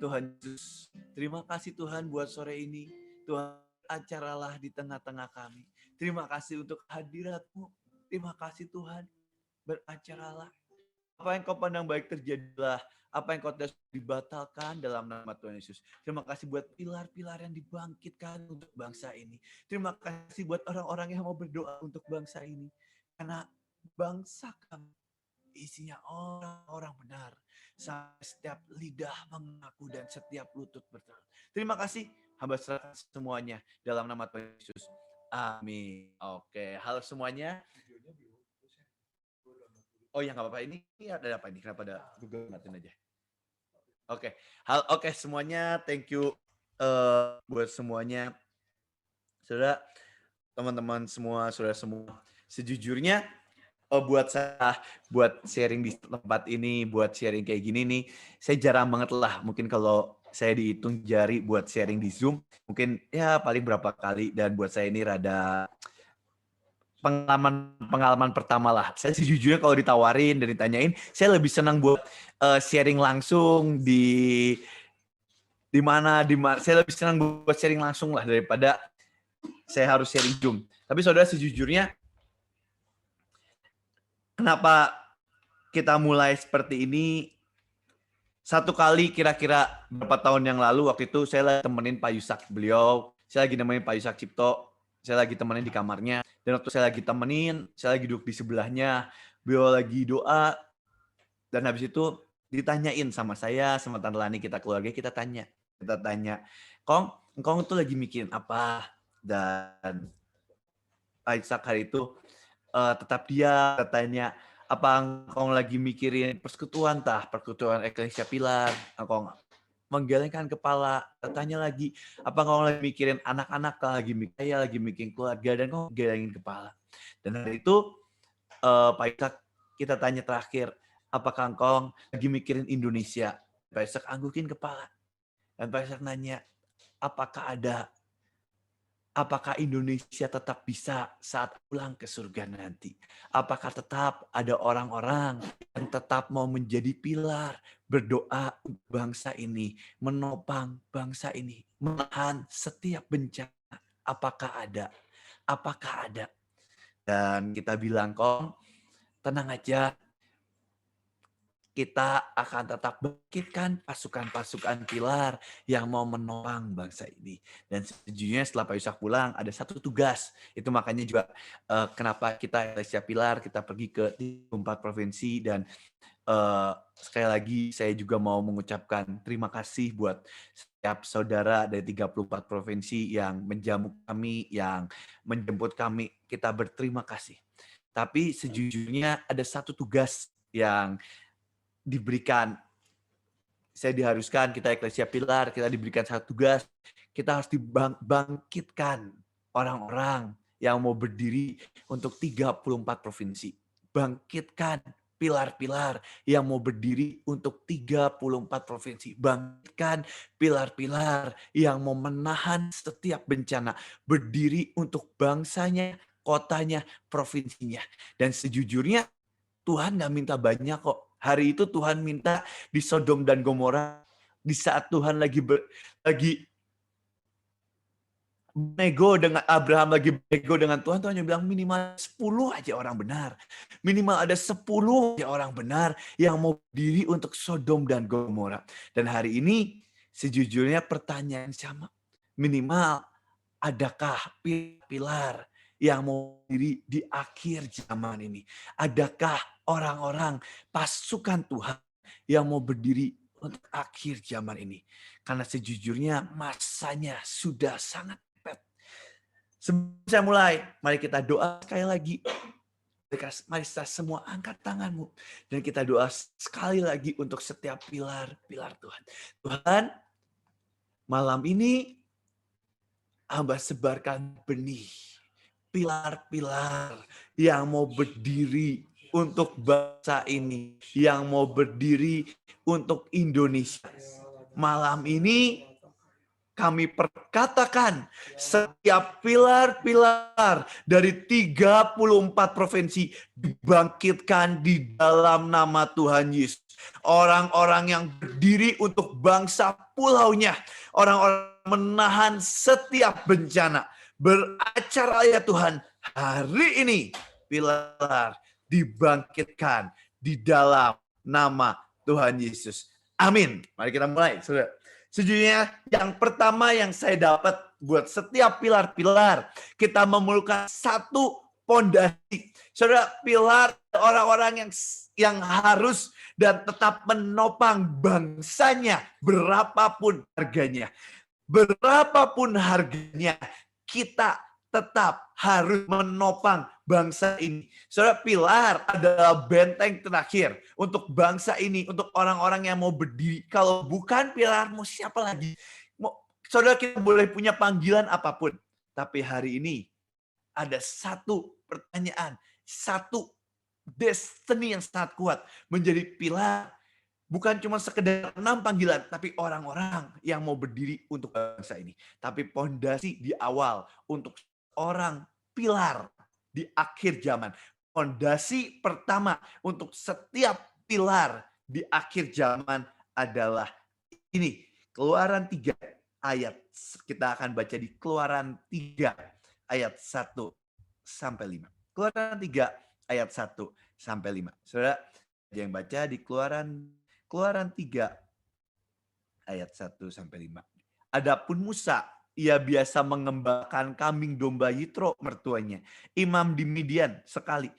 Tuhan Yesus. Terima kasih Tuhan buat sore ini. Tuhan, acaralah di tengah-tengah kami. Terima kasih untuk hadirat-Mu. Terima kasih Tuhan, beracaralah. Apa yang kau pandang baik terjadilah. Apa yang kau dibatalkan dalam nama Tuhan Yesus. Terima kasih buat pilar-pilar yang dibangkitkan untuk bangsa ini. Terima kasih buat orang-orang yang mau berdoa untuk bangsa ini. Karena bangsa kami isinya orang-orang benar. Sampai setiap lidah mengaku dan setiap lutut bertelut. Terima kasih. Hamba serahkan semuanya dalam nama Tuhan Yesus. Amin. Oke, halo semuanya. Oh ya nggak apa-apa, ini ada apa ini? Kenapa ada Google matiin aja? Oke, semuanya, thank you buat semuanya, saudara, teman-teman semua, saudara semua. Sejujurnya buat saya, buat sharing di tempat ini, buat sharing kayak gini nih, saya jarang banget lah. Mungkin kalau saya dihitung jari buat sharing di Zoom, mungkin ya paling berapa kali. Dan buat saya ini rada pengalaman pertama lah. Saya sejujurnya kalau ditawarin dan ditanyain, saya lebih senang buat sharing langsung di mana. Saya lebih senang buat sharing langsung lah daripada saya harus sharing Zoom. Tapi saudara, sejujurnya kenapa kita mulai seperti ini? Satu kali kira-kira beberapa tahun yang lalu, waktu itu saya lagi temenin Pak Yusak, saya lagi nemenin Pak Yusak Cipto, saya lagi temenin di kamarnya. Dan waktu saya lagi temenin, saya lagi duduk di sebelahnya, beliau lagi doa, dan habis itu ditanyain sama saya, sama Tante Lani, kita keluarga, kita tanya, Kong itu lagi mikirin apa? Dan Pak Yusak hari itu tetap dia katanya, apa engkau lagi mikirin persekutuan Eklesia Pilar, engkau menggelengkan kepala, tanya lagi, apa engkau lagi mikirin anak-anak, lagi mikirin keluarga, dan engkau gelengin kepala. Dan dari itu Pak Ishak kita tanya terakhir, apakah engkau lagi mikirin Indonesia? Pak Ishak anggukin kepala, dan Pak Ishak nanya, apakah Indonesia tetap bisa saat pulang ke surga nanti? Apakah tetap ada orang-orang yang tetap mau menjadi pilar, berdoa untuk bangsa ini, menopang bangsa ini, menahan setiap bencana? Apakah ada? Apakah ada? Dan kita bilang, Kong, tenang aja. Kita akan tetap bangkitkan pasukan-pasukan pilar yang mau menopang bangsa ini. Dan sejujurnya setelah Pak Yusak pulang, ada satu tugas. Itu makanya juga kenapa kita Eklesia Pilar, kita pergi ke 4 provinsi. Dan sekali lagi saya juga mau mengucapkan terima kasih buat setiap saudara dari 34 provinsi yang menjamu kami, yang menjemput kami. Kita berterima kasih. Tapi sejujurnya ada satu tugas yang diberikan. Saya diharuskan, kita Eklesia Pilar, kita diberikan satu tugas. Kita harus dibangkitkan orang-orang yang mau berdiri untuk 34 provinsi. Bangkitkan pilar-pilar yang mau berdiri untuk 34 provinsi. Bangkitkan pilar-pilar yang mau menahan setiap bencana. Berdiri untuk bangsanya, kotanya, provinsinya. Dan sejujurnya Tuhan gak minta banyak kok. Hari itu Tuhan minta di Sodom dan Gomora, di saat Tuhan lagi nego dengan Abraham, lagi nego dengan Tuhan, Tuhan hanya bilang minimal 10 aja orang benar. Minimal ada 10 aja orang benar yang mau diri untuk Sodom dan Gomora. Dan hari ini sejujurnya pertanyaan sama. Minimal adakah pilar yang mau diri di akhir zaman ini? Adakah orang-orang pasukan Tuhan yang mau berdiri untuk akhir zaman ini? Karena sejujurnya masanya sudah sangat mepet. Sebelum saya mulai, mari kita doa sekali lagi. Mari kita semua angkat tanganmu. Dan kita doa sekali lagi untuk setiap pilar-pilar Tuhan. Tuhan, malam ini hamba sebarkan benih. Pilar-pilar yang mau berdiri untuk bangsa ini, yang mau berdiri untuk Indonesia. Malam ini kami perkatakan setiap pilar-pilar dari 34 provinsi dibangkitkan di dalam nama Tuhan Yesus. Orang-orang yang berdiri untuk bangsa pulaunya. Orang-orang menahan setiap bencana. Beracara ya Tuhan, hari ini pilar dibangkitkan di dalam nama Tuhan Yesus. Amin. Mari kita mulai, saudara. Sejujurnya yang pertama yang saya dapat buat setiap pilar-pilar, kita memerlukan satu pondasi. Saudara, pilar orang-orang yang harus dan tetap menopang bangsanya berapapun harganya. Berapapun harganya, kita tetap harus menopang bangsa ini. Saudara, pilar adalah benteng terakhir untuk bangsa ini, untuk orang-orang yang mau berdiri. Kalau bukan pilar, mau siapa lagi? Saudara, kita boleh punya panggilan apapun. Tapi hari ini ada satu pertanyaan, satu destiny yang sangat kuat menjadi pilar. Bukan cuma sekedar 6 panggilan, tapi orang-orang yang mau berdiri untuk bangsa ini. Tapi pondasi di awal untuk orang pilar di akhir zaman. Pondasi pertama untuk setiap pilar di akhir zaman adalah ini. Keluaran 3 ayat. Kita akan baca di Keluaran 3 ayat 1 sampai 5. Keluaran 3 ayat 1 sampai 5. Saudara, yang baca di Keluaran 3 ayat 1 sampai 5. Adapun Musa, ia biasa mengembalakan kambing domba Yitro mertuanya, imam di Midian sekali.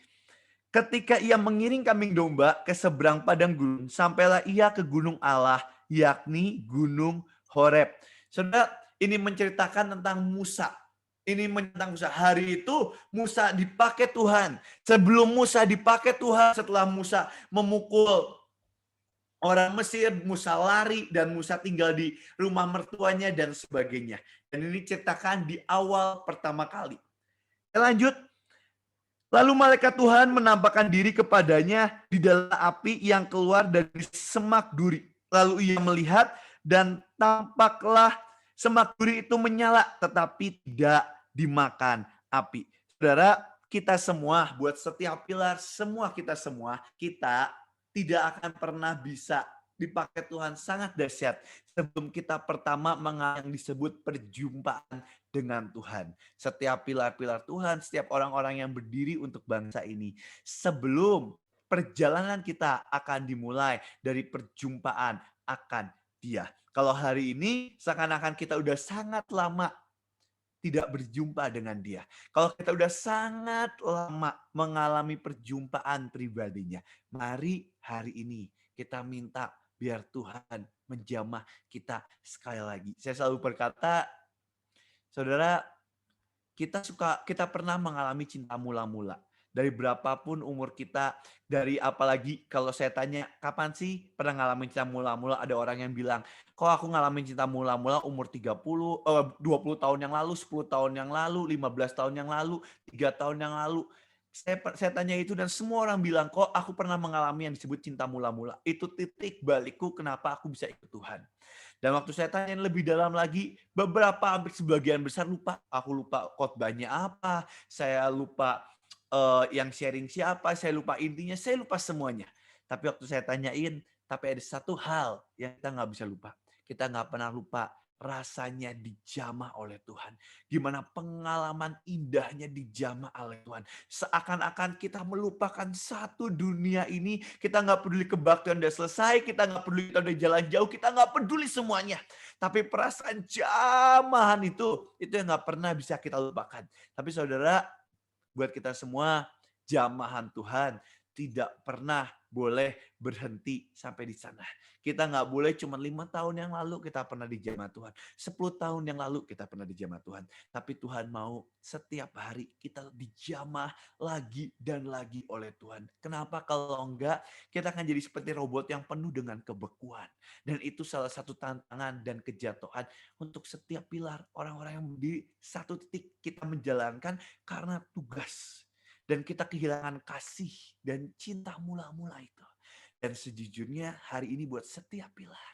Ketika ia mengiring kambing domba ke seberang padang gurun, sampailah ia ke gunung Allah, yakni gunung Horeb. Saudara, ini menceritakan tentang Musa. Ini tentang Musa. Hari itu Musa dipakai Tuhan. Sebelum Musa dipakai Tuhan, setelah Musa memukul orang Mesir, Musa lari, dan Musa tinggal di rumah mertuanya, dan sebagainya. Dan ini ceritakan di awal pertama kali. Lanjut. Lalu malaikat Tuhan menampakkan diri kepadanya di dalam api yang keluar dari semak duri. Lalu ia melihat dan tampaklah semak duri itu menyala, tetapi tidak dimakan api. Saudara, kita semua, buat setiap pilar, kita tidak akan pernah bisa dipakai Tuhan sangat dahsyat sebelum kita pertama mengalami yang disebut perjumpaan dengan Tuhan. Setiap pilar-pilar Tuhan, setiap orang-orang yang berdiri untuk bangsa ini, sebelum perjalanan kita akan dimulai dari perjumpaan akan Dia. Kalau hari ini seakan-akan kita udah sangat lama tidak berjumpa dengan Dia. Kalau kita udah sangat lama mengalami perjumpaan pribadinya, mari hari ini kita minta biar Tuhan menjamah kita sekali lagi. Saya selalu berkata, saudara, kita pernah mengalami cinta mula-mula. Dari berapapun umur kita, dari apalagi kalau saya tanya, kapan sih pernah ngalamin cinta mula-mula? Ada orang yang bilang, kok aku ngalamin cinta mula-mula umur 20 tahun yang lalu, 10 tahun yang lalu, 15 tahun yang lalu, 3 tahun yang lalu. Saya tanya itu dan semua orang bilang, kok aku pernah mengalami yang disebut cinta mula-mula. Itu titik balikku kenapa aku bisa ikut Tuhan. Dan waktu saya tanya lebih dalam lagi, beberapa hampir sebagian besar lupa. Aku lupa khotbahnya apa, saya lupa yang sharing siapa, saya lupa intinya, saya lupa semuanya. Tapi waktu saya tanyain, tapi ada satu hal yang kita nggak bisa lupa. Kita nggak pernah lupa rasanya dijamah oleh Tuhan. Gimana pengalaman indahnya dijamah oleh Tuhan. Seakan-akan kita melupakan satu dunia ini. Kita nggak peduli kebaktian udah selesai. Kita nggak peduli kita udah jalan jauh. Kita nggak peduli semuanya. Tapi perasaan jamahan itu yang nggak pernah bisa kita lupakan. Tapi saudara, buat kita semua, jamahan Tuhan tidak pernah boleh berhenti sampai di sana. Kita nggak boleh cuma 5 tahun yang lalu kita pernah dijamah Tuhan. 10 tahun yang lalu kita pernah dijamah Tuhan. Tapi Tuhan mau setiap hari kita dijamah lagi dan lagi oleh Tuhan. Kenapa kalau enggak kita akan jadi seperti robot yang penuh dengan kebekuan. Dan itu salah satu tantangan dan kejatuhan untuk setiap pilar orang-orang yang di satu titik kita menjalankan karena tugas. Dan kita kehilangan kasih dan cinta mula-mula itu. Dan sejujurnya hari ini buat setiap pilar.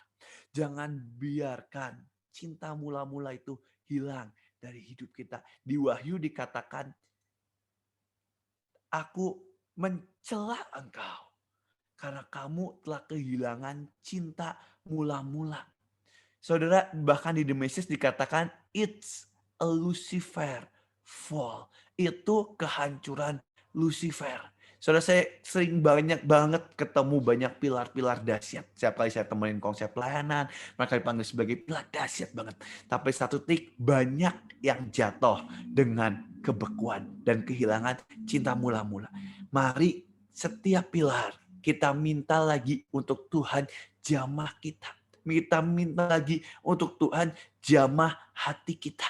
Jangan biarkan cinta mula-mula itu hilang dari hidup kita. Di Wahyu dikatakan, aku mencela engkau karena kamu telah kehilangan cinta mula-mula. Saudara, bahkan di The Message dikatakan it's a Lucifer fall. Itu kehancuran Lucifer. Saudara, saya sering banyak banget ketemu banyak pilar-pilar dahsyat. Setiap kali saya temenin konsep pelayanan, mereka dipanggil sebagai pilar dahsyat banget. Tapi satu titik banyak yang jatuh dengan kebekuan dan kehilangan cinta mula-mula. Mari setiap pilar kita minta lagi untuk Tuhan jamah kita. Kita minta lagi untuk Tuhan jamah hati kita.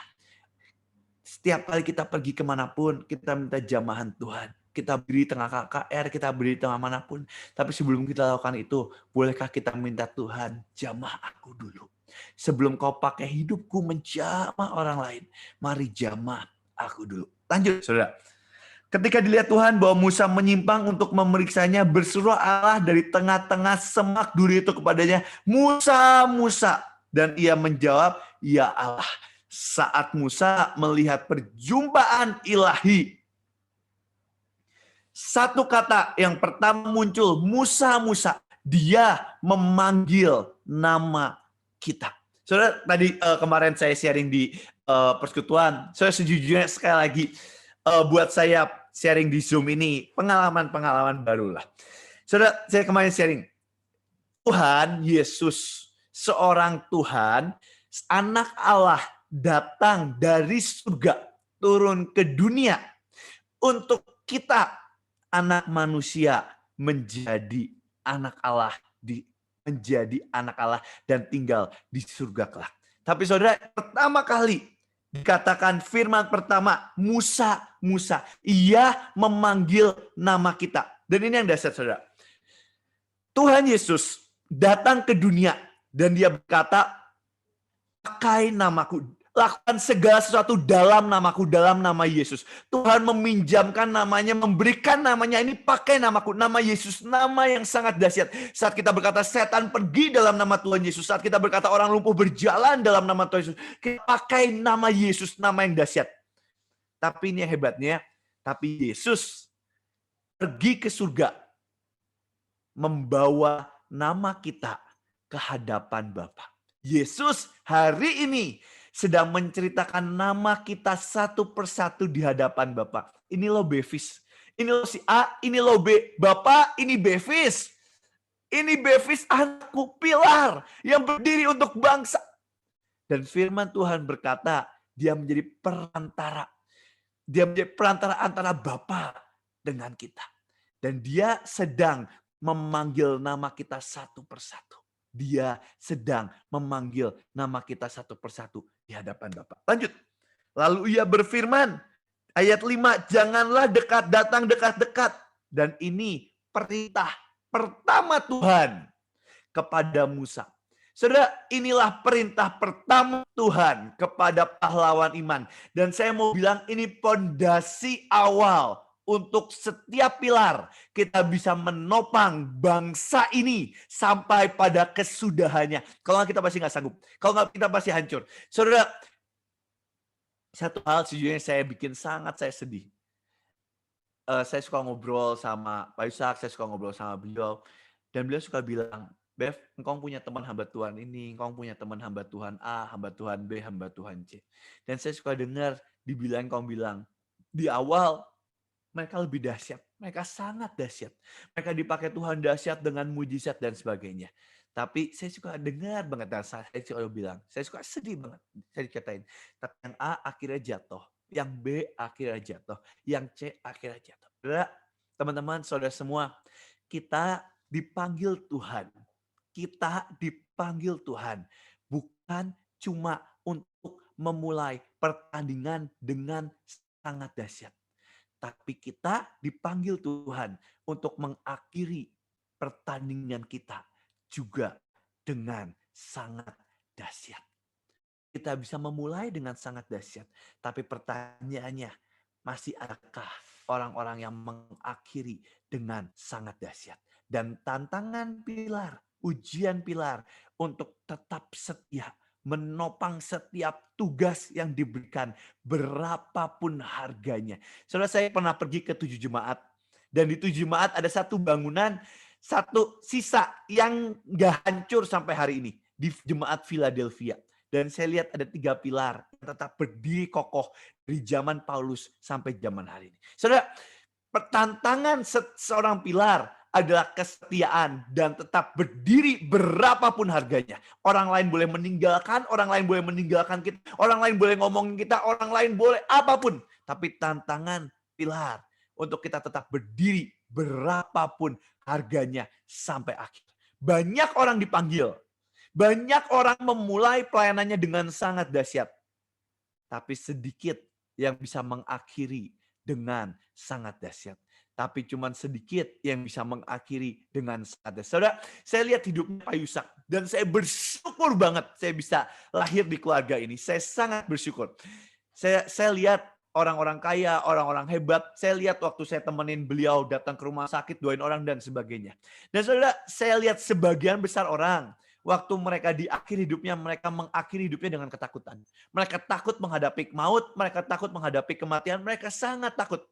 Setiap kali kita pergi kemanapun, kita minta jamahan Tuhan. Kita berdiri tengah KKR, kita berdiri tengah manapun. Tapi sebelum kita lakukan itu, bolehkah kita minta Tuhan, jamah aku dulu. Sebelum kau pakai hidupku menjamah orang lain, mari jamah aku dulu. Lanjut, saudara. Ketika dilihat Tuhan bahwa Musa menyimpang untuk memeriksanya, berseru Allah dari tengah-tengah semak duri itu kepadanya, Musa, Musa. Dan ia menjawab, ya Allah. Saat Musa melihat perjumpaan ilahi, satu kata yang pertama muncul, Musa, Musa. Dia memanggil nama kita. Saudara, tadi kemarin saya sharing di persekutuan. Saya sejujurnya sekali lagi, buat saya sharing di Zoom ini pengalaman-pengalaman baru lah. Saudara, saya kemarin sharing. Tuhan Yesus, seorang Tuhan, anak Allah datang dari surga, turun ke dunia untuk kita, anak manusia, menjadi anak Allah, menjadi anak Allah dan tinggal di surga kelak. Tapi saudara, pertama kali dikatakan firman pertama, Musa, Musa. Ia memanggil nama kita. Dan ini yang dasar, saudara. Tuhan Yesus datang ke dunia dan dia berkata, pakai namaku. Lakukan segala sesuatu dalam namaku, dalam nama Yesus. Tuhan meminjamkan namanya, memberikan namanya, ini pakai namaku, nama Yesus, nama yang sangat dahsyat. Saat kita berkata setan pergi dalam nama Tuhan Yesus, saat kita berkata orang lumpuh berjalan dalam nama Tuhan Yesus, kita pakai nama Yesus, nama yang dahsyat. Tapi ini yang hebatnya, tapi Yesus pergi ke surga, membawa nama kita ke hadapan Bapa. Yesus hari ini sedang menceritakan nama kita satu persatu di hadapan Bapa. Ini loh Bevis. Ini loh si A, ini loh B. Bapak, ini Bevis. Ini Bevis anakku, pilar yang berdiri untuk bangsa. Dan firman Tuhan berkata, dia menjadi perantara. Dia menjadi perantara antara Bapa dengan kita. Dan dia sedang memanggil nama kita satu persatu. Dia sedang memanggil nama kita satu persatu di hadapan Bapa. Lanjut. Lalu ia berfirman, ayat 5, janganlah datang dekat-dekat. Dan ini perintah pertama Tuhan kepada Musa. Saudara, inilah perintah pertama Tuhan kepada pahlawan iman. Dan saya mau bilang ini pondasi awal untuk setiap pilar kita bisa menopang bangsa ini sampai pada kesudahannya. Kalau nggak kita pasti nggak sanggup. Kalau nggak kita pasti hancur. Saudara, satu hal sejujurnya saya bikin sangat saya sedih. Saya suka ngobrol sama Pak Yusak, saya suka ngobrol sama beliau. Dan beliau suka bilang, Bev, engkau punya teman hamba Tuhan ini, engkau punya teman hamba Tuhan A, hamba Tuhan B, hamba Tuhan C. Dan saya suka dengar dibilang, engkau bilang, di awal mereka lebih dahsyat. Mereka sangat dahsyat. Mereka dipakai Tuhan dahsyat dengan mujizat dan sebagainya. Tapi saya suka dengar banget. Dan saya suka bilang, saya suka sedih banget. Saya dikatain. Tapi yang A akhirnya jatuh. Yang B akhirnya jatuh. Yang C akhirnya jatuh. Teman-teman, saudara semua. Kita dipanggil Tuhan. Kita dipanggil Tuhan. Bukan cuma untuk memulai pertandingan dengan sangat dahsyat. Tapi kita dipanggil Tuhan untuk mengakhiri pertandingan kita juga dengan sangat dahsyat. Kita bisa memulai dengan sangat dahsyat. Tapi pertanyaannya, masih adakah orang-orang yang mengakhiri dengan sangat dahsyat? Dan tantangan pilar, ujian pilar untuk tetap setia, menopang setiap tugas yang diberikan berapapun harganya. Saudara, saya pernah pergi ke 7 jemaat. Dan di 7 jemaat ada satu bangunan Satu sisa yang nggak hancur sampai hari ini di jemaat Philadelphia. Dan saya lihat ada 3 pilar yang tetap berdiri kokoh dari zaman Paulus sampai zaman hari ini. Saudara, tantangan seorang pilar adalah kesetiaan dan tetap berdiri berapapun harganya. Orang lain boleh meninggalkan, orang lain boleh meninggalkan kita, orang lain boleh ngomongin kita, orang lain boleh apapun. Tapi tantangan pilar untuk kita tetap berdiri berapapun harganya sampai akhir. Banyak orang dipanggil, banyak orang memulai pelayanannya dengan sangat dahsyat. Tapi sedikit yang bisa mengakhiri dengan sangat dahsyat. Tapi cuma sedikit yang bisa mengakhiri dengan sangat dahsyat. Saudara, saya lihat hidupnya Pak Yusak. Dan saya bersyukur banget saya bisa lahir di keluarga ini. Saya sangat bersyukur. Saya lihat orang-orang kaya, orang-orang hebat. Saya lihat waktu saya temenin beliau datang ke rumah sakit, doain orang dan sebagainya. Dan saudara, saya lihat sebagian besar orang, waktu mereka di akhir hidupnya, mereka mengakhiri hidupnya dengan ketakutan. Mereka takut menghadapi maut, mereka takut menghadapi kematian, mereka sangat takut.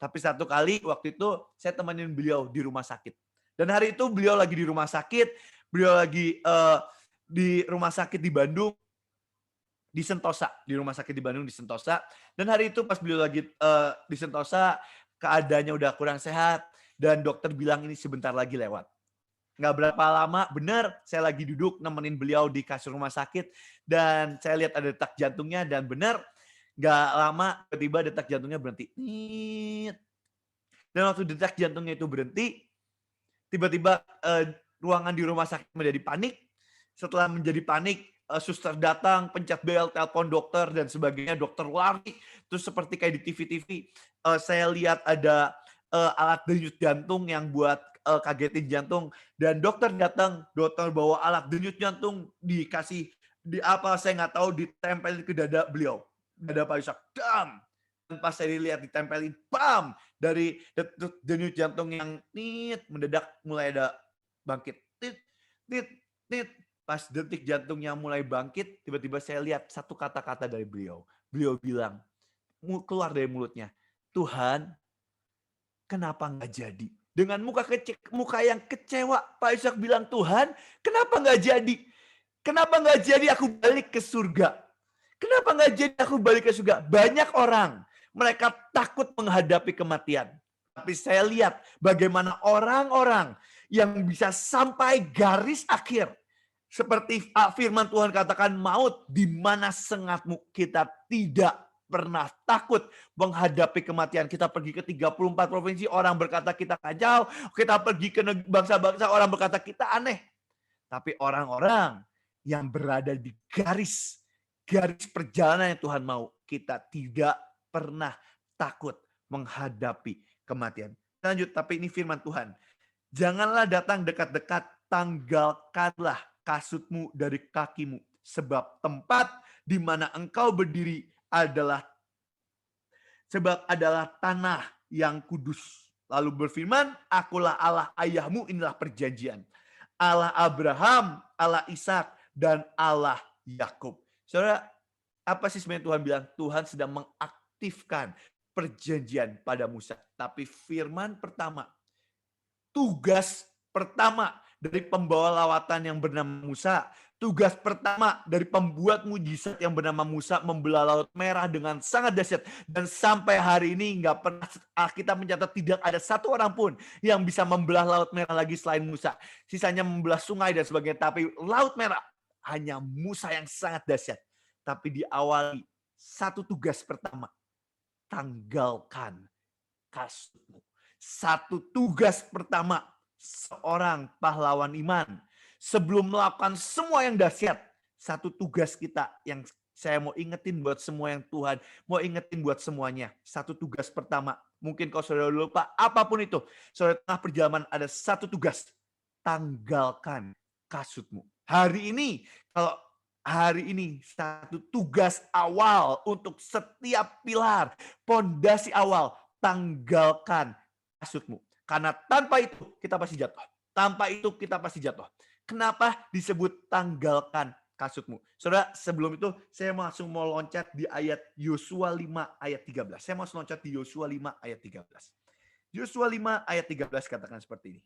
Tapi satu kali waktu itu saya temenin beliau di rumah sakit. Dan hari itu beliau lagi di rumah sakit, beliau lagi di rumah sakit di Bandung, di Sentosa, di rumah sakit di Bandung di Sentosa. Dan hari itu pas beliau lagi di Sentosa, keadaannya udah kurang sehat dan dokter bilang ini sebentar lagi lewat. Nggak berapa lama, benar saya lagi duduk nemenin beliau di kasur rumah sakit dan saya lihat ada detak jantungnya dan benar nggak lama tiba-tiba detak jantungnya berhenti. Dan waktu detak jantungnya itu berhenti, tiba-tiba ruangan di rumah sakit menjadi panik. Setelah menjadi panik, suster datang, pencet bel, telepon dokter dan sebagainya. Dokter lari, terus seperti kayak di TV-TV, saya lihat ada alat denyut jantung yang buat kagetin jantung. Dan dokter datang, dokter bawa alat denyut jantung, dikasih di apa saya nggak tahu, ditempelin ke dada beliau, dada Pak Yusak. Dam. Dan pas saya dilihat ditempelin, bam, dari denyut jantung yang mendadak mulai ada bangkit. Tit. Pas detik jantungnya mulai bangkit, tiba-tiba saya lihat satu kata-kata dari beliau. Beliau bilang, keluar dari mulutnya, Tuhan, kenapa nggak jadi? Dengan muka yang kecewa, Pak Ishak bilang, Tuhan, kenapa nggak jadi? Kenapa nggak jadi aku balik ke surga? Kenapa nggak jadi aku balik ke surga? Banyak orang, mereka takut menghadapi kematian. Tapi saya lihat bagaimana orang-orang yang bisa sampai garis akhir. Seperti firman Tuhan katakan, maut di mana sengatmu, kita tidak pernah takut menghadapi kematian. Kita pergi ke 34 provinsi, orang berkata kita kacau. Kita pergi ke bangsa-bangsa, orang berkata kita aneh. Tapi orang-orang yang berada di garis perjalanan yang Tuhan mau, kita tidak pernah takut menghadapi kematian. Lanjut, tapi ini firman Tuhan. Janganlah datang dekat-dekat, tanggalkanlah kasutmu dari kakimu, sebab tempat di mana engkau berdiri adalah tanah yang kudus. Lalu berfirman, akulah Allah ayahmu, inilah perjanjian. Allah Abraham, Allah Ishak, dan Allah Yakub. Saudara, apa sih sebenarnya Tuhan bilang? Tuhan sedang mengaktifkan perjanjian pada Musa. Tapi firman pertama, tugas pertama dari pembawa lawatan yang bernama Musa, tugas pertama dari pembuat mujizat yang bernama Musa membelah Laut Merah dengan sangat dahsyat. Dan sampai hari ini nggak pernah kita mencatat tidak ada satu orang pun yang bisa membelah Laut Merah lagi selain Musa. Sisanya membelah sungai dan sebagainya. Tapi Laut Merah hanya Musa yang sangat dahsyat. Tapi diawali satu tugas pertama, tanggalkan kasutmu. Satu tugas pertama seorang pahlawan iman sebelum melakukan semua yang dahsyat, satu tugas kita yang saya mau ingetin buat semua yang Tuhan mau ingetin buat semuanya. Satu tugas pertama, mungkin kalau saudara lupa apapun itu, saudara tengah perjalanan ada satu tugas, tanggalkan kasutmu. Hari ini satu tugas awal untuk setiap pilar, pondasi awal, tanggalkan kasutmu. Karena tanpa itu kita pasti jatuh. Tanpa itu kita pasti jatuh. Kenapa disebut tanggalkan kasutmu? Saudara, sebelum itu saya langsung mau loncat di ayat Yosua 5 ayat 13. Saya mau loncat di Yosua 5 ayat 13. Yosua 5 ayat 13 katakan seperti ini.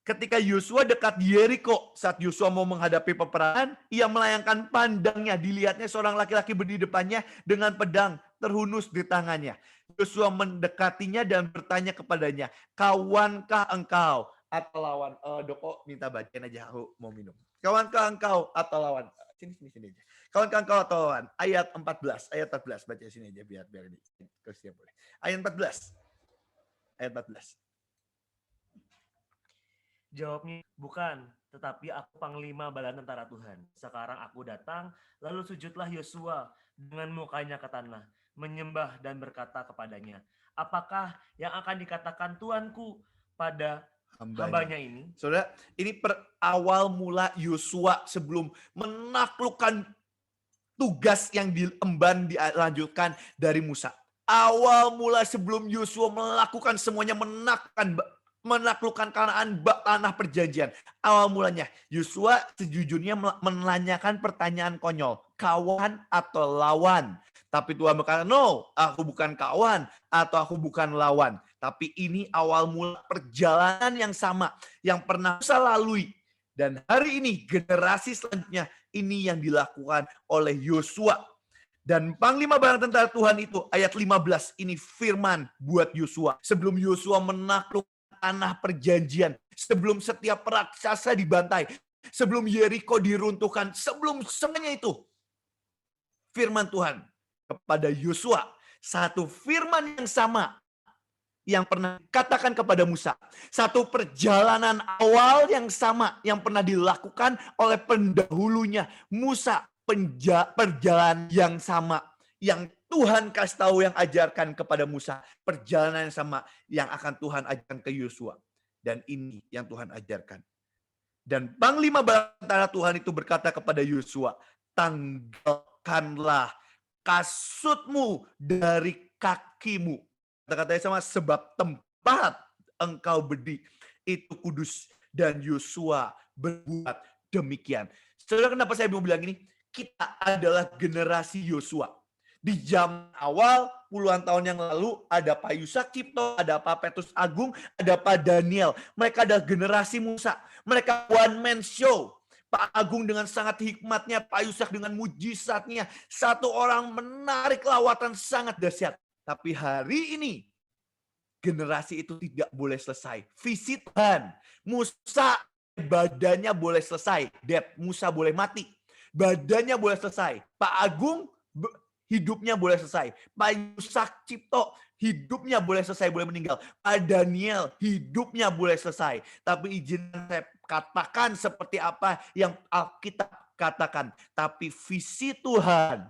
Ketika Yosua dekat Yeriko, saat Yosua mau menghadapi peperangan, ia melayangkan pandangnya, dilihatnya seorang laki-laki berdiri depannya dengan pedang terhunus di tangannya. Yosua mendekatinya dan bertanya kepadanya, kawankah engkau atau lawan? Doko minta bacain aja, aku mau minum. Kawankah engkau atau lawan? Sini aja. Kawankah engkau atau lawan? Ayat 14, baca sini aja biar ini. Boleh. Ayat 14. Jawabnya, bukan, tetapi aku panglima bala tentara Tuhan. Sekarang aku datang, lalu sujudlah Yosua dengan mukanya ke tanah, menyembah dan berkata kepadanya, apakah yang akan dikatakan Tuanku pada hambanya ini? Saudara, ini awal mula Yosua sebelum menaklukkan tugas yang diemban dilanjutkan dari Musa. Awal mula sebelum Yosua melakukan semuanya, menaklukkan Kanaan, tanah perjanjian. Awal mulanya Yosua sejujurnya menanyakan pertanyaan konyol, kawan atau lawan. Tapi Tuhan berkata, no, aku bukan kawan atau aku bukan lawan. Tapi ini awal mula perjalanan yang sama yang pernah Musa lalui. Dan hari ini generasi selanjutnya ini yang dilakukan oleh Yosua. Dan Panglima Bala Tentara Tuhan itu ayat 15 ini firman buat Yosua. Sebelum Yosua menaklukkan tanah perjanjian, sebelum setiap raksasa dibantai, sebelum Yeriko diruntuhkan, sebelum semuanya itu, firman Tuhan kepada Yosua, satu firman yang sama yang pernah dikatakan kepada Musa, satu perjalanan awal yang sama yang pernah dilakukan oleh pendahulunya Musa, perjalanan yang sama yang Tuhan kasih tahu, yang ajarkan kepada Musa, perjalanan yang sama yang akan Tuhan ajarkan ke Yosua. Dan ini yang Tuhan ajarkan. Dan Panglima Bala Tentara Tuhan itu berkata kepada Yosua, tanggalkanlah kasutmu dari kakimu. Kata-katanya sama, sebab tempat engkau berdiri itu kudus. Dan Yosua berbuat demikian. Saudara, kenapa saya mau bilang ini? Kita adalah generasi Yosua. Di zaman awal, puluhan tahun yang lalu, ada Pak Yusak Cipto, ada Pak Petrus Agung, ada Pak Daniel. Mereka adalah generasi Musa. Mereka one man show. Pak Agung dengan sangat hikmatnya, Pak Yusak dengan mujizatnya. Satu orang menarik lawatan sangat dahsyat. Tapi hari ini, generasi itu tidak boleh selesai. Visi Tuhan. Musa badannya boleh selesai. Musa boleh mati. Badannya boleh selesai. Pak Agung hidupnya boleh selesai. Pak Yusak Cipto hidupnya boleh selesai, boleh meninggal. Pak Daniel hidupnya boleh selesai. Tapi izinkan saya katakan seperti apa yang Alkitab katakan. Tapi visi Tuhan,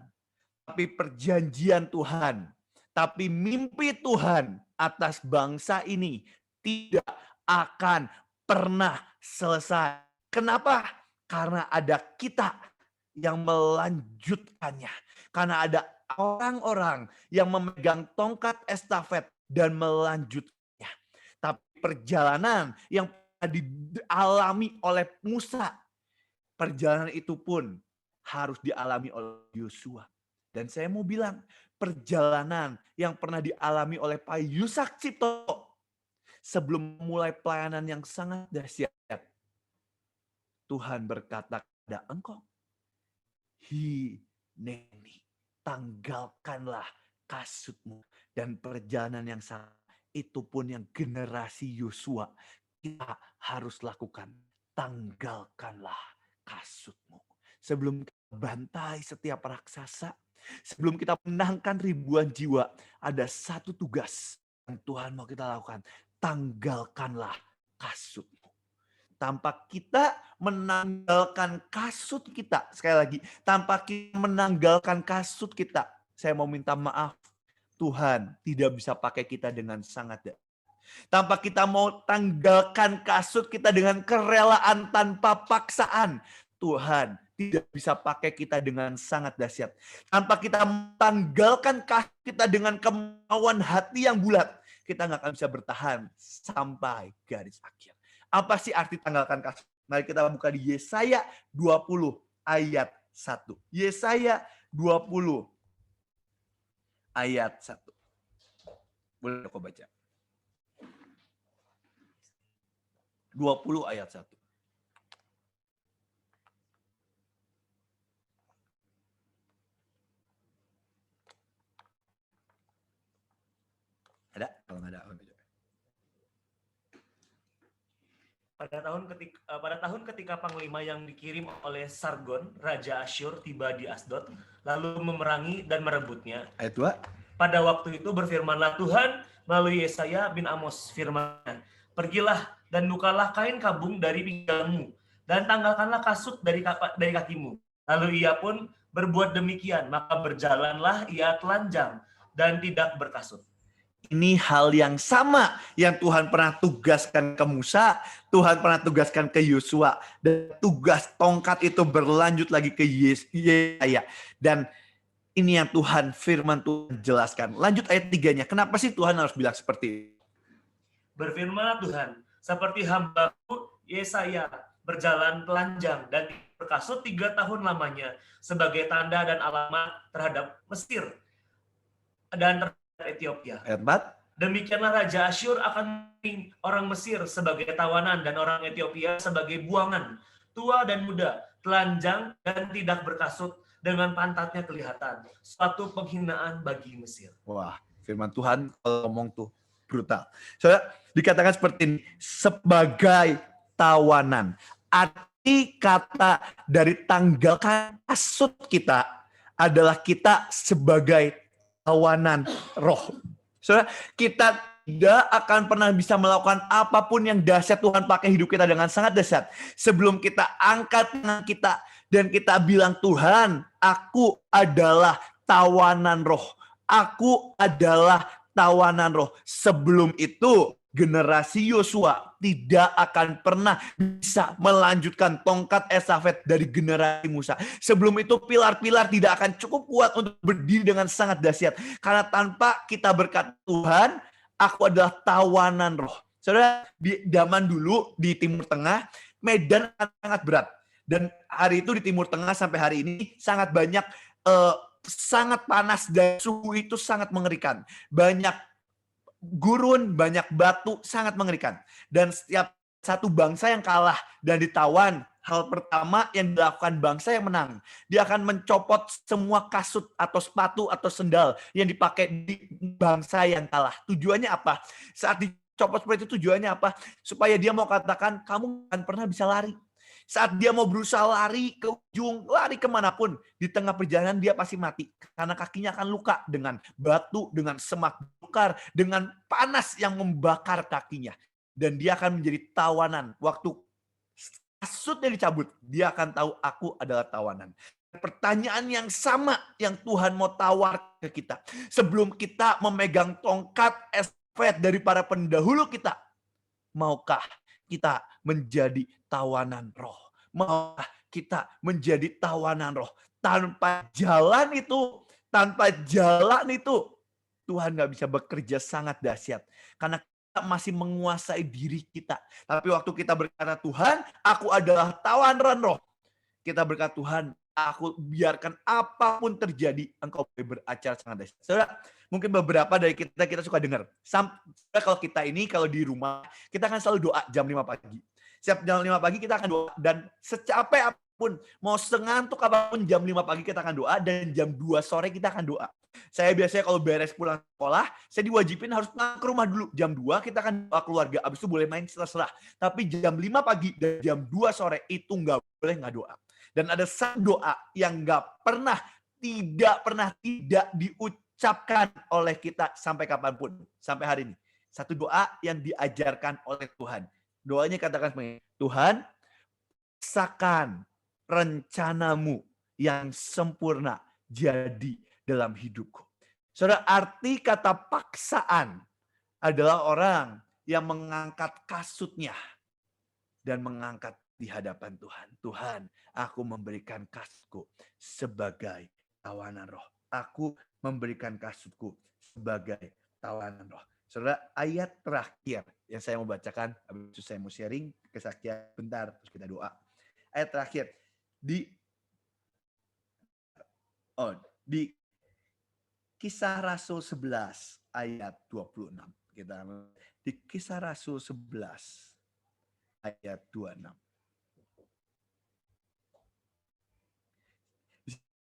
tapi perjanjian Tuhan, tapi mimpi Tuhan atas bangsa ini tidak akan pernah selesai. Kenapa? Karena ada kita yang melanjutkannya. Karena ada orang-orang yang memegang tongkat estafet dan melanjutkannya. Tapi perjalanan yang dialami oleh Musa, perjalanan itu pun harus dialami oleh Yosua. Dan saya mau bilang, perjalanan yang pernah dialami oleh Pak Yusak Cipto sebelum mulai pelayanan yang sangat dahsyat, Tuhan berkata kepada engkau, hineni, tanggalkanlah kasutmu. Dan perjalanan yang sama itu pun yang generasi Yosua kita harus lakukan. Tanggalkanlah kasutmu. Sebelum kita bantai setiap raksasa, sebelum kita menangkan ribuan jiwa, ada satu tugas yang Tuhan mau kita lakukan. Tanggalkanlah kasutmu. Tanpa kita menanggalkan kasut kita, sekali lagi, tanpa kita menanggalkan kasut kita, saya mau minta maaf, Tuhan tidak bisa pakai kita dengan sangat. Tanpa kita mau tanggalkan kasut kita dengan kerelaan tanpa paksaan, Tuhan tidak bisa pakai kita dengan sangat dahsyat. Tanpa kita tanggalkan kasut kita dengan kemauan hati yang bulat, kita nggak akan bisa bertahan sampai garis akhir. Apa sih arti tanggalkan kasut? Mari kita buka di Yesaya 20 ayat 1. Yesaya 20 ayat 1. Boleh kau baca. 20 ayat 1. Ada? Kalau nggak ada, Pada tahun ketika panglima yang dikirim oleh Sargon, Raja Asyur, tiba di Asdod, lalu memerangi dan merebutnya. Ayat 2. Pada waktu itu berfirmanlah Tuhan melalui Yesaya bin Amos firman-Nya, pergilah dan bukalah kain kabung dari pinggangmu, dan tanggalkanlah kasut dari kakimu. Lalu ia pun berbuat demikian, maka berjalanlah ia telanjang dan tidak berkasut. Ini hal yang sama yang Tuhan pernah tugaskan ke Musa, Tuhan pernah tugaskan ke Yosua, dan tugas tongkat itu berlanjut lagi ke Yesaya. Dan ini yang Tuhan firman Tuhan jelaskan. Lanjut ayat 3-nya. Kenapa sih Tuhan harus bilang seperti ini? Berfirmanlah Tuhan, seperti hamba-Ku Yesaya berjalan telanjang dan berkasut 3 tahun lamanya sebagai tanda dan alamat terhadap Mesir dan terhadap Ethiopia. Ayat 4. Demikianlah Raja Asyur akan orang Mesir sebagai tawanan dan orang Ethiopia sebagai buangan, tua dan muda, telanjang dan tidak berkasut, dengan pantatnya kelihatan. Suatu penghinaan bagi Mesir. Wah, firman Tuhan kalau ngomong tuh brutal. Saudara, dikatakan seperti ini, sebagai tawanan. Arti kata dari tanggalkan kasut kita adalah kita sebagai tawanan roh. Saudara, kita tidak akan pernah bisa melakukan apapun yang dahsyat Tuhan pakai hidup kita dengan sangat dahsyat sebelum kita angkat tangan kita dan kita bilang, Tuhan, aku adalah tawanan roh. Aku adalah tawanan roh. Sebelum itu, generasi Yosua tidak akan pernah bisa melanjutkan tongkat estafet dari generasi Musa. Sebelum itu pilar-pilar tidak akan cukup kuat untuk berdiri dengan sangat dahsyat. Karena tanpa kita berkata, Tuhan, aku adalah tawanan roh. Saudara, di zaman dulu di Timur Tengah, medan sangat berat. Dan hari itu di Timur Tengah sampai hari ini sangat banyak, sangat panas dan suhu itu sangat mengerikan. Banyak gurun, banyak batu, sangat mengerikan. Dan setiap satu bangsa yang kalah dan ditawan, hal pertama yang dilakukan bangsa yang menang, dia akan mencopot semua kasut atau sepatu atau sendal yang dipakai di bangsa yang kalah. Tujuannya apa? Saat dicopot seperti itu tujuannya apa? Supaya dia mau katakan, kamu akan pernah bisa lari. Saat dia mau berusaha lari ke ujung, lari kemanapun, di tengah perjalanan dia pasti mati. Karena kakinya akan luka dengan batu, dengan semak bakar, dengan panas yang membakar kakinya. Dan dia akan menjadi tawanan. Waktu kasutnya dicabut, dia akan tahu aku adalah tawanan. Pertanyaan yang sama yang Tuhan mau tawar ke kita. Sebelum kita memegang tongkat estafet dari para pendahulu kita, maukah kita menjadi tawanan roh? Maukah kita menjadi tawanan roh? Tanpa jalan itu, Tuhan gak bisa bekerja sangat dahsyat. Karena kita masih menguasai diri kita. Tapi waktu kita berkata, Tuhan, aku adalah tawanan roh. Kita berkata, Tuhan, aku biarkan apapun terjadi, Engkau beracara sangat dahsyat. Saudara, mungkin beberapa dari kita suka dengar. Sampai kalau kita ini, kalau di rumah, kita akan selalu doa jam 5 pagi. Setiap jam 5 pagi kita akan doa. Dan secapek apapun, mau sengantuk apapun, jam 5 pagi kita akan doa. Dan jam 2 sore kita akan doa. Saya biasanya kalau beres pulang sekolah, saya diwajibin harus pulang ke rumah dulu. Jam 2 kita akan doa keluarga. Abis itu boleh main terserah. Tapi jam 5 pagi dan jam 2 sore itu nggak boleh nggak doa. Dan ada satu doa yang tidak pernah diucapkan oleh kita sampai kapanpun. Sampai hari ini. Satu doa yang diajarkan oleh Tuhan. Doanya katakan seperti ini, Tuhan, paksakan rencanamu yang sempurna jadi dalam hidupku. Saudara, arti kata paksaan adalah orang yang mengangkat kasutnya dan mengangkat di hadapan Tuhan. Tuhan, aku memberikan kasutku sebagai tawanan roh. Aku memberikan kasutku sebagai tawanan roh. Saudara, ayat terakhir yang saya mau bacakan, habis itu saya mau sharing kesaksian bentar, terus kita doa. Ayat terakhir di Kisah Rasul 11 ayat 26. Kita di Kisah Rasul 11 ayat 26.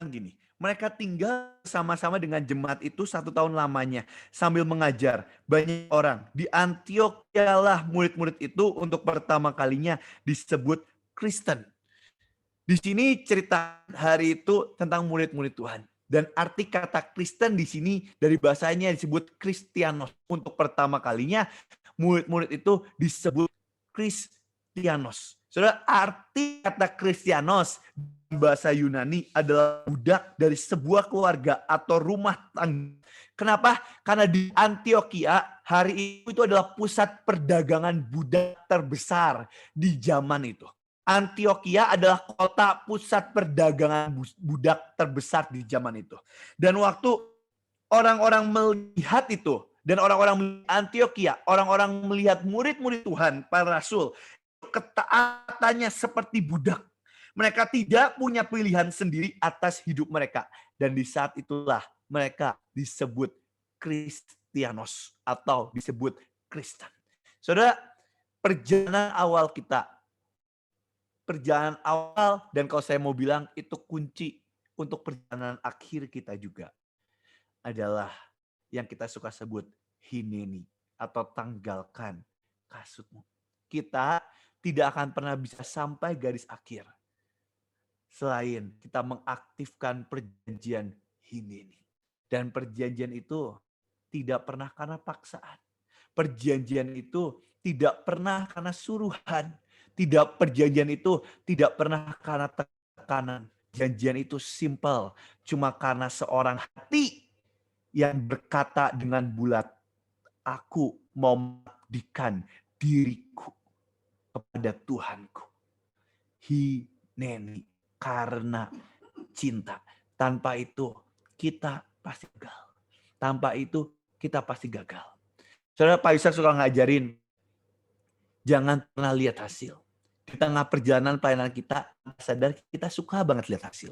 Gini, mereka tinggal sama-sama dengan jemaat itu 1 tahun lamanya sambil mengajar banyak orang. Di Antiokhia lah murid-murid itu untuk pertama kalinya disebut Kristen. Di sini cerita hari itu tentang murid-murid Tuhan. Dan arti kata Kristen di sini dari bahasanya disebut Kristianos. Untuk pertama kalinya murid-murid itu disebut Kristianos. Saudara, arti kata Kristianos bahasa Yunani adalah budak dari sebuah keluarga atau rumah tangga. Kenapa? Karena di Antiokhia hari itu adalah pusat perdagangan budak terbesar di zaman itu. Antiokhia adalah kota pusat perdagangan budak terbesar di zaman itu. Dan waktu orang-orang melihat itu, dan orang-orang melihat Antiokhia, orang-orang melihat murid-murid Tuhan, para rasul, ketaatannya seperti budak. Mereka tidak punya pilihan sendiri atas hidup mereka. Dan di saat itulah mereka disebut Kristianos atau disebut Kristen. Saudara, perjalanan awal kita, perjalanan awal, dan kalau saya mau bilang itu kunci untuk perjalanan akhir kita juga adalah yang kita suka sebut hineni atau tanggalkan kasutmu. Kita tidak akan pernah bisa sampai garis akhir selain kita mengaktifkan perjanjian hineni. Dan perjanjian itu tidak pernah karena paksaan. Perjanjian itu tidak pernah karena suruhan. Perjanjian itu tidak pernah karena tekanan. Perjanjian itu simple. Cuma karena seorang hati yang berkata dengan bulat, aku mau mengabdikan diriku kepada Tuhanku. Hineni, karena cinta. Tanpa itu kita pasti gagal. Tanpa itu kita pasti gagal. Saudara, Pak Ishak suka ngajarin, jangan pernah lihat hasil. Di tengah perjalanan pelayanan kita, sadar kita suka banget lihat hasil.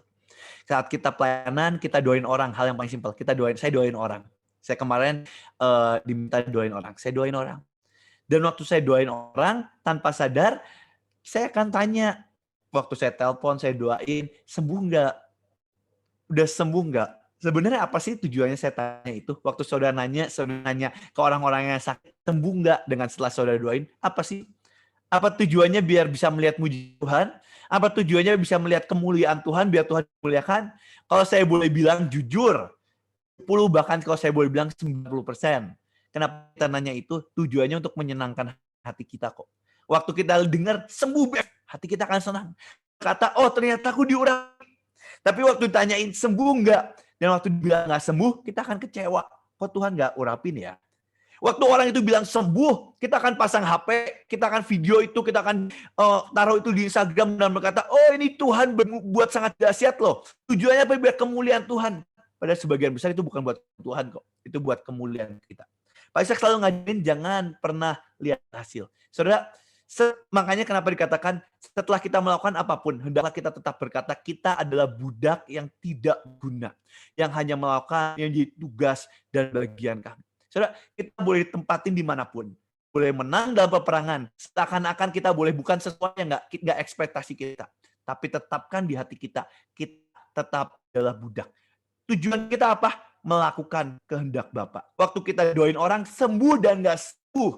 Saat kita pelayanan, kita doain orang, hal yang paling simpel. Saya doain orang. Saya kemarin diminta doain orang. Saya doain orang. Dan waktu saya doain orang, tanpa sadar, saya akan tanya. Waktu saya telepon, saya doain, sembuh nggak? Udah sembuh nggak? Sebenarnya apa sih tujuannya saya tanya itu? Waktu saudara nanya ke orang-orang yang sakit, sembuh nggak dengan setelah saudara doain? Apa sih? Apa tujuannya biar bisa melihat mujizat Tuhan? Apa tujuannya bisa melihat kemuliaan Tuhan, biar Tuhan dimuliakan? Kalau saya boleh bilang jujur, 10 bahkan kalau saya boleh bilang 90%. Kenapa kita nanya itu? Tujuannya untuk menyenangkan hati kita kok. Waktu kita dengar sembuh, hati kita akan senang. Kata, oh ternyata aku diurapi. Tapi waktu ditanyain sembuh enggak? Dan waktu bilang enggak sembuh, kita akan kecewa. Kok Tuhan enggak urapin ya? Waktu orang itu bilang sembuh, kita akan pasang HP, kita akan video itu, kita akan taruh itu di Instagram dan berkata, oh ini Tuhan buat sangat dahsyat loh. Tujuannya apa? Biar kemuliaan Tuhan. Padahal sebagian besar itu bukan buat Tuhan kok. Itu buat kemuliaan kita. Pak Ishak selalu ngajarin jangan pernah lihat hasil. Saudara, makanya kenapa dikatakan setelah kita melakukan apapun, hendaklah kita tetap berkata kita adalah budak yang tidak guna. Yang hanya melakukan yang jadi tugas dan bagian kami. Saudara, kita boleh ditempatin dimanapun. Boleh menang dalam peperangan. Seakan-akan kita boleh bukan sesuatu yang nggak ekspektasi kita. Tapi tetapkan di hati kita tetap adalah budak. Tujuan kita apa? Melakukan kehendak Bapa. Waktu kita doain orang sembuh dan nggak sembuh,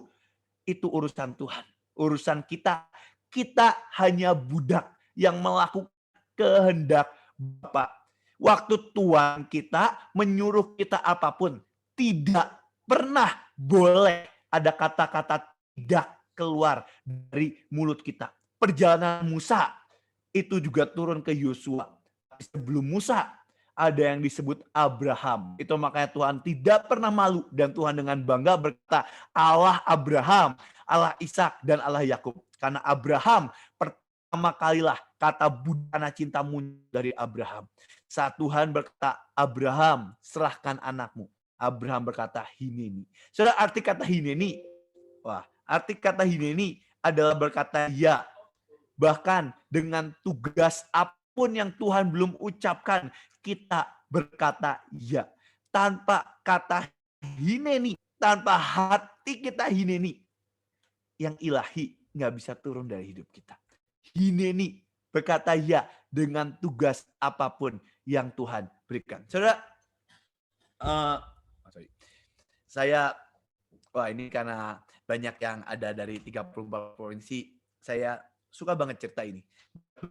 itu urusan Tuhan. Urusan kita. Kita hanya budak yang melakukan kehendak Bapa. Waktu Tuhan kita menyuruh kita apapun, tidak pernah boleh ada kata-kata tidak keluar dari mulut kita. Perjalanan Musa itu juga turun ke Yosua. Sebelum Musa ada yang disebut Abraham. Itu makanya Tuhan tidak pernah malu dan Tuhan dengan bangga berkata, Allah Abraham, Allah Ishak dan Allah Yakub. Karena Abraham pertama kalilah kata budana cinta muncul dari Abraham. Saat Tuhan berkata, Abraham, serahkan anakmu. Abraham berkata, hineni. Saudara, arti kata hineni, arti kata hineni adalah berkata ya. Bahkan dengan tugas apapun yang Tuhan belum ucapkan, kita berkata ya. tanpa kata hineni, tanpa hati kita hineni, yang ilahi nggak bisa turun dari hidup kita. Hineni, berkata ya dengan tugas apapun yang Tuhan berikan. Saudara, saya, wah ini karena banyak yang ada dari 34 provinsi, saya suka banget cerita ini.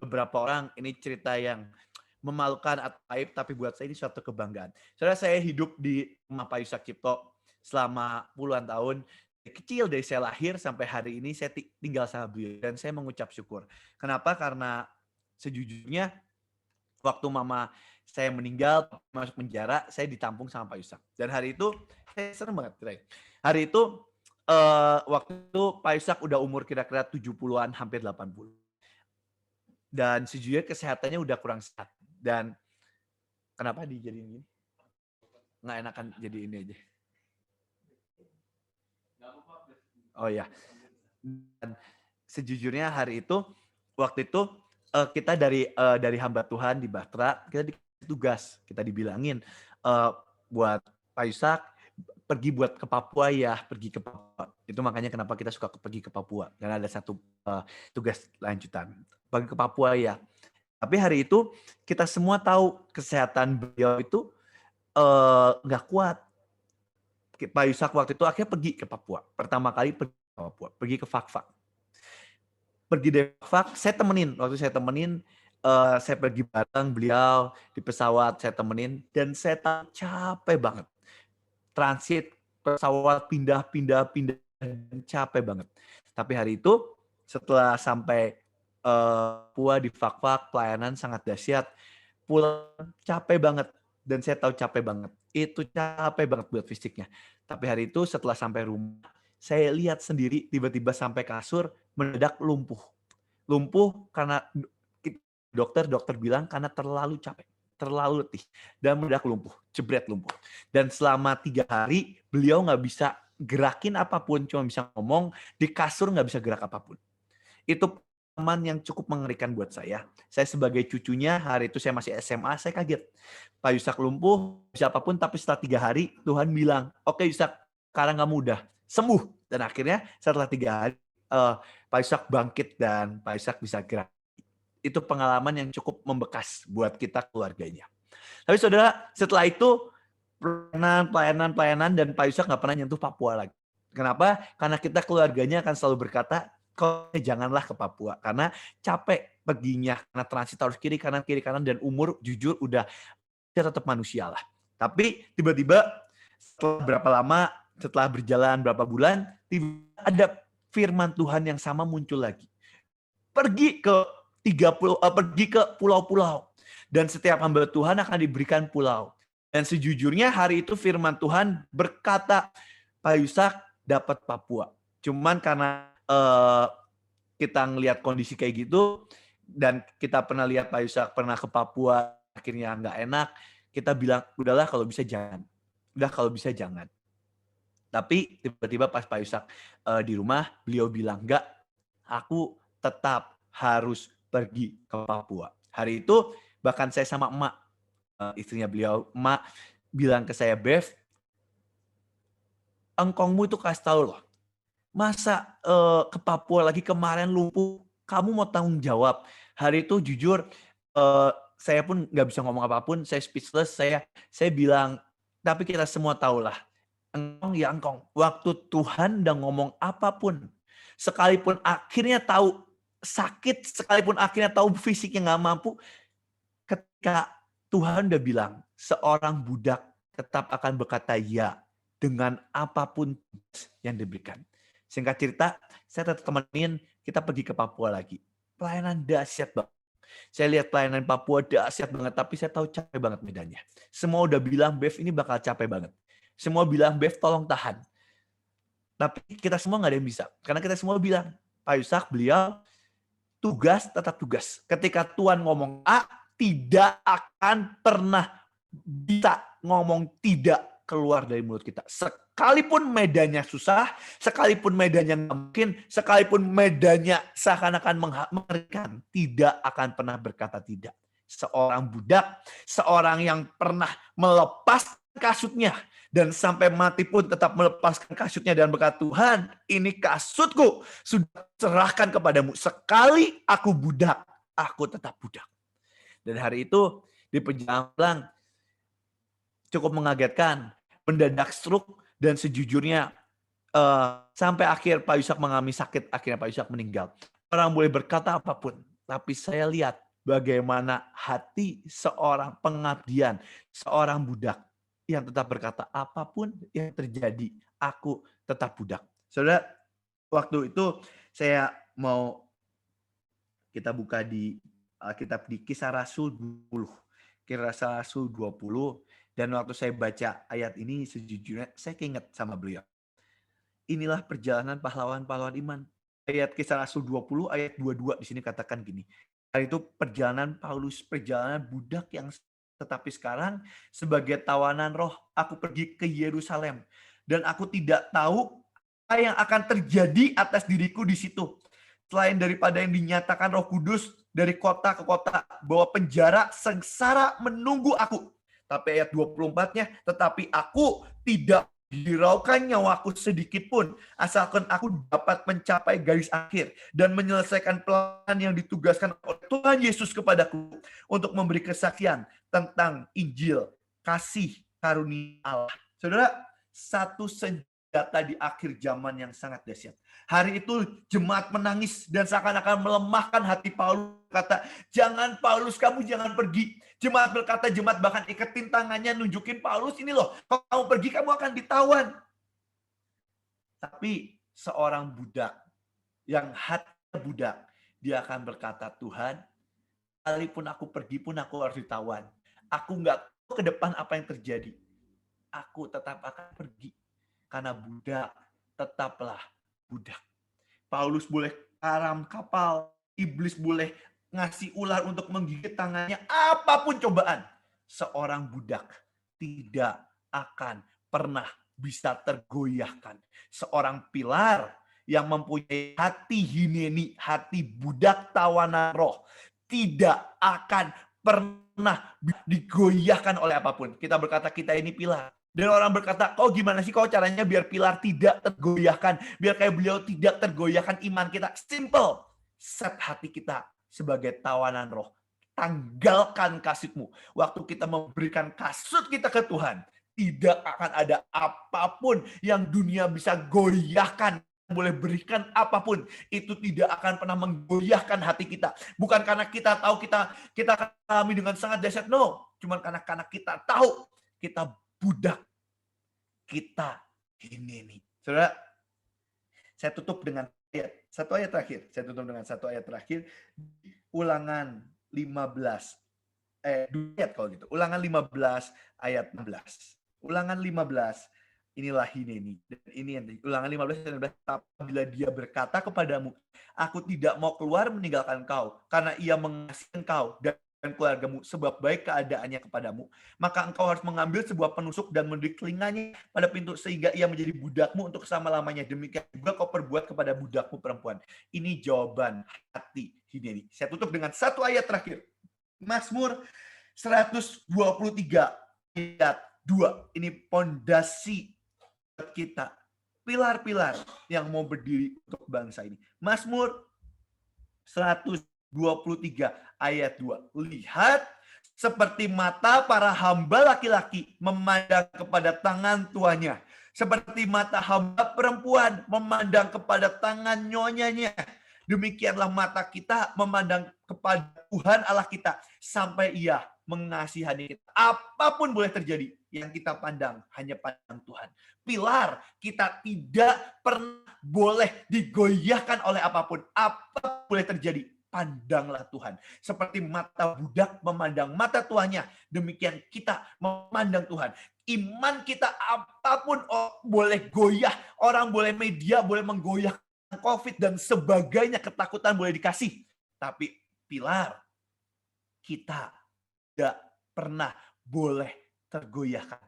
Beberapa orang ini cerita yang memalukan atau aib, tapi buat saya ini suatu kebanggaan. Saudara, saya hidup di rumah Pak Yusak Cipto selama puluhan tahun. Kecil dari saya lahir sampai hari ini saya tinggal sama beliau dan saya mengucap syukur. Kenapa? Karena sejujurnya waktu mama saya meninggal masuk penjara, saya ditampung sama Pak Yusak. Dan hari itu saya senang banget. Hari itu waktu itu Pak Yusak udah umur kira-kira 70-an hampir 80. Dan sejujurnya kesehatannya udah kurang sehat. Dan kenapa dijadiin gini? Nggak enakan jadi ini aja. Oh ya. Dan sejujurnya hari itu, waktu itu kita dari hamba Tuhan di Bahtera, kita dikasih tugas, kita dibilangin buat Pak Yusak pergi buat ke Papua ya, pergi ke Papua. Itu makanya kenapa kita suka pergi ke Papua, karena ada satu tugas lanjutan, pergi ke Papua ya. Tapi hari itu kita semua tahu kesehatan beliau itu nggak kuat. Pak Yusak waktu itu akhirnya pergi ke Papua. Pertama kali pergi ke Papua, pergi ke Fak-Fak. Pergi dari Fak, saya temenin. Waktu saya temenin, saya pergi bareng beliau di pesawat, saya temenin. Dan saya capek banget. Transit, pesawat, pindah, capek banget. Tapi hari itu, setelah sampai Papua di Fak-Fak, pelayanan sangat dahsyat. Pulang capek banget. Dan saya tahu capek banget. Itu capek banget buat fisiknya. Tapi hari itu setelah sampai rumah, saya lihat sendiri tiba-tiba sampai kasur, mendadak lumpuh. Lumpuh karena dokter bilang karena terlalu capek, terlalu letih. Dan mendadak lumpuh, jebret lumpuh. Dan selama 3 hari, beliau nggak bisa gerakin apapun, cuma bisa ngomong, di kasur nggak bisa gerak apapun. Itu pengalaman yang cukup mengerikan buat saya. Saya sebagai cucunya, hari itu saya masih SMA, saya kaget. Pak Yusak lumpuh, bisa apapun, tapi setelah 3 hari, Tuhan bilang, oke Yusak, sekarang kamu udah sembuh. Dan akhirnya setelah 3 hari, Pak Yusak bangkit dan Pak Yusak bisa gerak. Itu pengalaman yang cukup membekas buat kita keluarganya. Tapi saudara, setelah itu, pelayanan, dan Pak Yusak nggak pernah nyentuh Papua lagi. Kenapa? Karena kita keluarganya akan selalu berkata, janganlah ke Papua karena capek perginya, karena transit harus kiri kanan, dan umur jujur udah tetap manusia lah. Tapi tiba-tiba setelah berapa lama, setelah berjalan berapa bulan, tiba-tiba ada firman Tuhan yang sama muncul lagi. Pergi ke pulau-pulau, dan setiap hamba Tuhan akan diberikan pulau. Dan sejujurnya hari itu firman Tuhan berkata, Pak Yusak dapat Papua. Cuman karena kita ngelihat kondisi kayak gitu, dan kita pernah lihat Pak Yusak pernah ke Papua, akhirnya nggak enak, kita bilang, udahlah kalau bisa jangan. Tapi tiba-tiba pas Pak Yusak di rumah, beliau bilang, enggak, aku tetap harus pergi ke Papua. Hari itu bahkan saya sama emak, istrinya beliau, emak bilang ke saya, Bev, engkongmu itu kasih tahu loh, masa ke Papua lagi kemarin lumpuh, kamu mau tanggung jawab. Hari itu jujur, saya pun nggak bisa ngomong apapun, saya speechless, saya bilang, tapi kita semua tahulah, engkong ya engkong, waktu Tuhan udah ngomong apapun, sekalipun akhirnya tahu sakit, sekalipun akhirnya tahu fisiknya nggak mampu, ketika Tuhan udah bilang, seorang budak tetap akan berkata ya dengan apapun yang diberikan. Singkat cerita, saya tetap temenin, kita pergi ke Papua lagi. Pelayanan dahsyat banget. Saya lihat pelayanan Papua dahsyat banget, tapi saya tahu capek banget medannya. Semua udah bilang, Bev ini bakal capek banget. Semua bilang, Bev tolong tahan. Tapi kita semua nggak ada yang bisa. Karena kita semua bilang, Pak Yusak, beliau tugas tetap tugas. Ketika Tuhan ngomong A, tidak akan pernah bisa ngomong tidak keluar dari mulut kita. Sekalipun medannya susah, sekalipun medannya nggak mungkin, sekalipun medannya seakan-akan mengerikan, tidak akan pernah berkata tidak. Seorang budak, seorang yang pernah melepas kasutnya. Dan sampai mati pun tetap melepaskan kasutnya dan berkata, Tuhan, ini kasutku sudah serahkan kepadamu. Sekali aku budak, aku tetap budak. Dan hari itu di perjalanan pulang cukup mengagetkan, mendadak stroke, dan sejujurnya sampai akhir Pak Yusak mengalami sakit, akhirnya Pak Yusak meninggal. Orang boleh berkata apapun, tapi saya lihat bagaimana hati seorang pengabdian, seorang budak yang tetap berkata apapun yang terjadi, aku tetap budak. Saudara, waktu itu saya mau kita buka di Alkitab di Kisah Rasul 20. Kisah Rasul 20, dan waktu saya baca ayat ini sejujurnya saya keinget sama beliau. Inilah perjalanan pahlawan-pahlawan iman. Ayat Kisah Rasul 20 ayat 22 di sini katakan gini. Hari itu perjalanan Paulus, perjalanan budak yang tetapi sekarang sebagai tawanan roh aku pergi ke Yerusalem dan aku tidak tahu apa yang akan terjadi atas diriku di situ. Selain daripada yang dinyatakan Roh Kudus dari kota ke kota bahwa penjara sengsara menunggu aku. Tapi ayat 24-nya, tetapi aku tidak hiraukan nyawaku sedikit pun, asalkan aku dapat mencapai garis akhir dan menyelesaikan pelayanan yang ditugaskan oleh Tuhan Yesus kepadaku untuk memberi kesaksian tentang Injil, kasih karunia Allah. Saudara, satu senjata di akhir zaman yang sangat dahsyat. Hari itu jemaat menangis dan seakan-akan melemahkan hati Paulus. Kata, jangan Paulus, kamu jangan pergi. Jemaat berkata, jemaat bahkan iketin tangannya, nunjukin Paulus, ini loh, kalau kamu pergi kamu akan ditawan. Tapi seorang budak, yang hati budak, dia akan berkata, Tuhan, sekalipun aku pergi pun aku harus ditawan. Aku nggak tahu ke depan apa yang terjadi. Aku tetap akan pergi. Karena budak, tetaplah budak. Paulus boleh karam kapal, iblis boleh ngasih ular untuk menggigit tangannya, apapun cobaan. Seorang budak tidak akan pernah bisa tergoyahkan. Seorang pilar yang mempunyai hati hineni, hati budak tawanan roh, tidak akan pernah digoyahkan oleh apapun. Kita berkata kita ini pilar. Dan orang berkata, kok gimana sih kok caranya biar pilar tidak tergoyahkan, biar kayak beliau tidak tergoyahkan iman kita. Simple. Set hati kita sebagai tawanan roh. Tanggalkan kasutmu. Waktu kita memberikan kasut kita ke Tuhan, tidak akan ada apapun yang dunia bisa goyahkan. Boleh berikan apapun, itu tidak akan pernah menggoyahkan hati kita. Bukan karena kita tahu kita akan alami dengan sangat dahsyat, no. Cuma karena kita tahu kita budak, kita ini. Saudara, saya tutup dengan satu ayat terakhir. Saya tutup dengan satu ayat terakhir. Ulangan 15. 2 ayat kalau gitu. Ulangan 15 ayat 16. Ulangan 15. Inilah hineni. Dan ini yang ulangan 15 ayat 16. Apabila dia berkata kepadamu, aku tidak mau keluar meninggalkan kau, karena ia mengasihi engkau dan keluargamu, sebab baik keadaannya kepadamu, maka engkau harus mengambil sebuah penusuk dan mendidik telinganya pada pintu sehingga ia menjadi budakmu untuk selama-lamanya. Demikian juga kau perbuat kepada budakmu perempuan. Ini jawaban hati hineni. Saya tutup dengan satu ayat terakhir. Mazmur 123 ayat 2. Ini pondasi kita, pilar-pilar yang mau berdiri untuk bangsa ini. Mazmur 123 ayat 2. Lihat, seperti mata para hamba laki-laki memandang kepada tangan tuannya, seperti mata hamba perempuan memandang kepada tangan nyonyanya. Demikianlah mata kita memandang kepada Tuhan Allah kita sampai Ia mengasihani kita. Apapun boleh terjadi, yang kita pandang hanya pandang Tuhan. Pilar, kita tidak pernah boleh digoyahkan oleh apapun. Apa boleh terjadi, pandanglah Tuhan. Seperti mata budak memandang mata tuannya, demikian kita memandang Tuhan. Iman kita apapun boleh goyah, orang boleh media boleh menggoyah COVID dan sebagainya, ketakutan boleh dikasih. Tapi pilar, kita tidak pernah boleh tergoyahkan.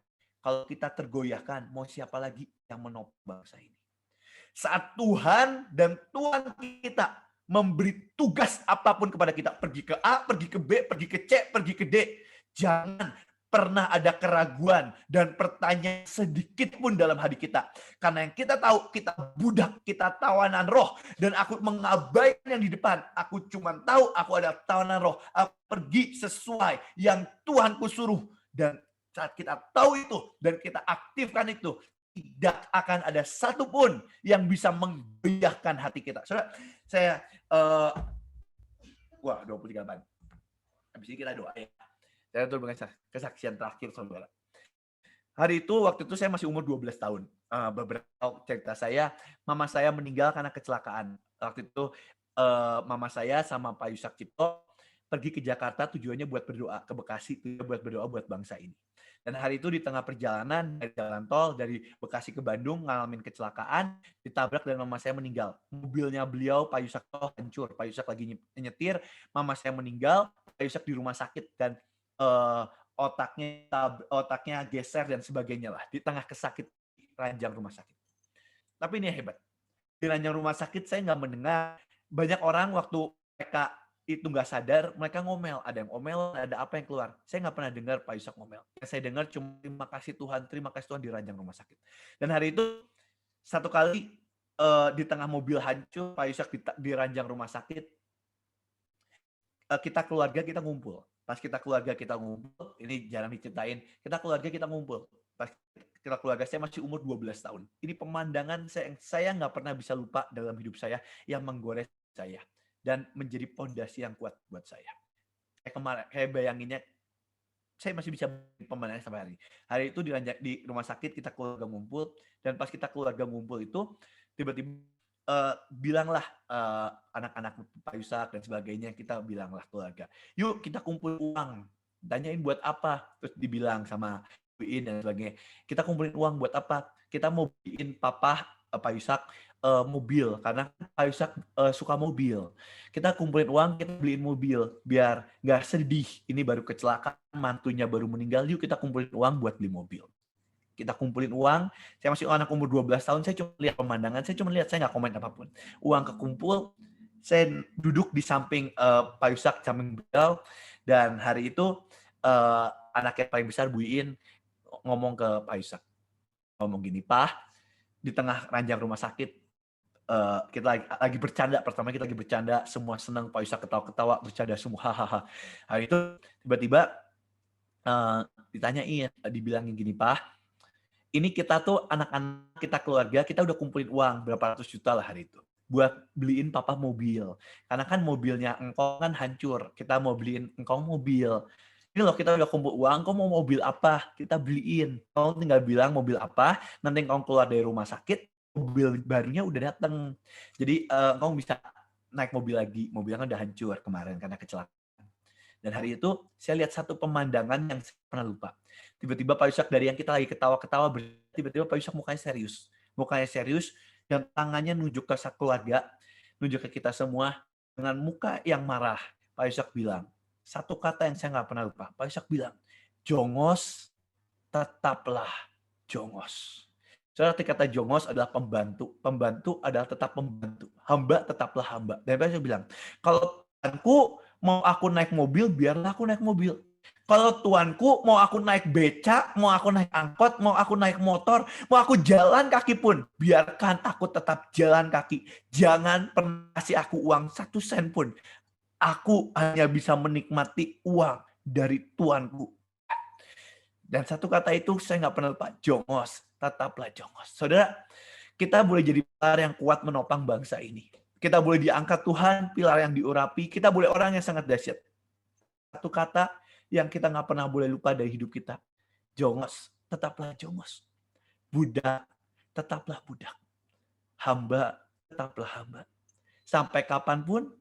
Kalau kita tergoyahkan, mau siapa lagi yang menopang bangsa ini? Saat Tuhan dan Tuhan kita memberi tugas apapun kepada kita, pergi ke A, pergi ke B, pergi ke C, pergi ke D, jangan pernah ada keraguan dan pertanyaan sedikit pun dalam hati kita. Karena yang kita tahu, kita budak, kita tawanan roh. Dan aku mengabaikan yang di depan. Aku cuma tahu aku ada tawanan roh. Aku pergi sesuai yang Tuhanku suruh. Dan saat kita tahu itu dan kita aktifkan itu, tidak akan ada satupun yang bisa menggoyahkan hati kita. Saudara, saya 23 ban. Habis ini kita doa ya. Saya tuh dengan kesaksian terakhir, saudara. Hari itu, waktu itu saya masih umur 12 tahun. Beberapa cerita saya, mama saya meninggal karena kecelakaan. Waktu itu mama saya sama Pak Yusak Cipto pergi ke Jakarta tujuannya buat berdoa, ke Bekasi buat berdoa buat bangsa ini. Dan hari itu di tengah perjalanan dari jalan tol dari Bekasi ke Bandung ngalamin kecelakaan, ditabrak dan mama saya meninggal. Mobilnya beliau Pak Yusak hancur. Pak Yusak lagi nyetir, mama saya meninggal, Pak Yusak di rumah sakit dan otaknya geser dan sebagainya lah di tengah kesakit ranjang rumah sakit. Tapi ini hebat. Di ranjang rumah sakit saya nggak mendengar banyak orang waktu mereka itu nggak sadar, mereka ngomel. Ada yang ngomel, ada apa yang keluar. Saya nggak pernah dengar Pak Yusak ngomel. Yang saya dengar cuma terima kasih Tuhan di ranjang rumah sakit. Dan hari itu satu kali di tengah mobil hancur, Pak Yusak di ranjang rumah sakit, kita keluarga kita ngumpul. Pas kita keluarga kita ngumpul, ini jarang diceritain, kita keluarga kita ngumpul. Pas kita keluarga saya masih umur 12 tahun. Ini pemandangan saya nggak pernah bisa lupa dalam hidup saya yang menggores saya dan menjadi pondasi yang kuat buat saya. Kayak bayanginnya, saya masih bisa pemandangan sampai hari ini. Hari itu di rumah sakit kita keluarga ngumpul, dan pas kita keluarga ngumpul itu tiba-tiba bilanglah anak-anak Pak Yusak dan sebagainya, kita bilanglah keluarga, yuk kita kumpul uang, tanyain buat apa, terus dibilang sama Iin dan sebagainya, kita kumpulin uang buat apa, kita mau beliin papa Pak Yusak mobil, karena Pak Yusak suka mobil, kita kumpulin uang, kita beliin mobil, biar nggak sedih, ini baru kecelakaan, mantunya baru meninggal, yuk kita kumpulin uang buat beli mobil. Kita kumpulin uang, saya masih anak umur 12 tahun, saya cuma lihat pemandangan, saya nggak komen apapun. Uang kekumpul, saya duduk di samping Pak Yusak, samping beliau, dan hari itu anaknya paling besar, Bu Iin, ngomong ke Pak Yusak. Ngomong gini, Pak, di tengah ranjang rumah sakit, kita lagi bercanda, pertama kita lagi bercanda, semua senang, Pak Yusak ketawa-ketawa, bercanda semua, hahaha. Hari itu tiba-tiba ditanyain, dibilangin gini, Pak, ini kita tuh anak-anak kita keluarga, kita udah kumpulin uang berapa ratus juta lah hari itu buat beliin papa mobil. Karena kan mobilnya engkau kan hancur, kita mau beliin engkau mobil. Ini loh, kita udah kumpul uang, engkau mau mobil apa? Kita beliin. Engkau tinggal bilang mobil apa, nanti engkau keluar dari rumah sakit, mobil barunya udah datang. Jadi engkau bisa naik mobil lagi. Mobilnya kan udah hancur kemarin karena kecelakaan. Dan hari itu saya lihat satu pemandangan yang saya pernah lupa. Tiba-tiba Pak Yusak, dari yang kita lagi ketawa-ketawa, tiba-tiba Pak Yusak mukanya serius. Mukanya serius dan tangannya nunjuk ke keluarga, nunjuk ke kita semua dengan muka yang marah. Pak Yusak bilang, satu kata yang saya nggak pernah lupa. Pak Yusak bilang, jongos tetaplah jongos. Saudara, kata jongos adalah pembantu. Pembantu adalah tetap pembantu. Hamba tetaplah hamba. Dan Pak Yusak bilang, kalau Tuanku mau aku naik mobil, biarlah aku naik mobil. Kalau Tuanku mau aku naik beca, mau aku naik angkot, mau aku naik motor, mau aku jalan kaki pun, biarkan aku tetap jalan kaki. Jangan pernah kasih aku uang 1 sen pun. Aku hanya bisa menikmati uang dari Tuanku. Dan satu kata itu saya nggak pernah lupa, jongos, tetaplah jongos. Saudara, kita boleh jadi pilar yang kuat menopang bangsa ini. Kita boleh diangkat Tuhan, pilar yang diurapi. Kita boleh orang yang sangat dahsyat. Satu kata yang kita nggak pernah boleh lupa dari hidup kita. Jongos, tetaplah jongos. Budak, tetaplah budak. Hamba, tetaplah hamba. Sampai kapanpun,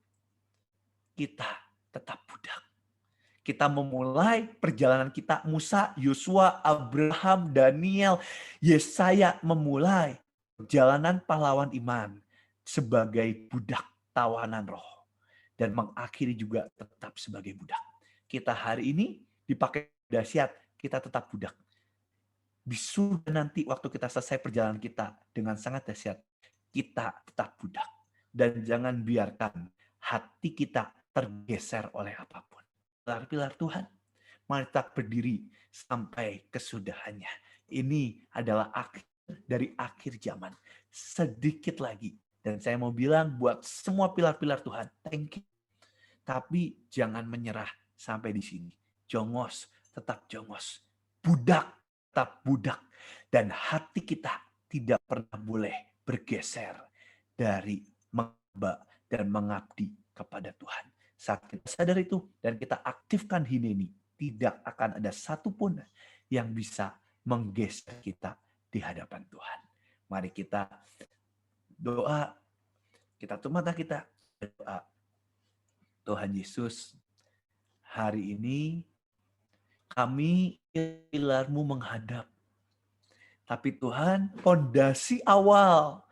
kita tetap budak. Kita memulai perjalanan kita, Musa, Yosua, Abraham, Daniel, Yesaya memulai perjalanan pahlawan iman sebagai budak tawanan roh. Dan mengakhiri juga tetap sebagai budak. Kita hari ini dipakai dahsyat, kita tetap budak. Di surga nanti waktu kita selesai perjalanan kita dengan sangat dahsyat, kita tetap budak. Dan jangan biarkan hati kita tergeser oleh apapun. Pilar-pilar Tuhan Mari tetap berdiri sampai kesudahannya. Ini adalah akhir dari akhir zaman. Sedikit lagi. Dan saya mau bilang buat semua pilar-pilar Tuhan, thank you. Tapi jangan menyerah sampai di sini. Jongos, tetap jongos. Budak, tetap budak. Dan hati kita tidak pernah boleh bergeser dari mengaba dan mengabdi kepada Tuhan. Saat kita sadar itu dan kita aktifkan Hineni, tidak akan ada satupun yang bisa menggeser kita di hadapan Tuhan. Mari kita doa, kita tutup mata kita, doa. Tuhan Yesus, hari ini kami pilar-Mu menghadap. Tapi Tuhan, fondasi awal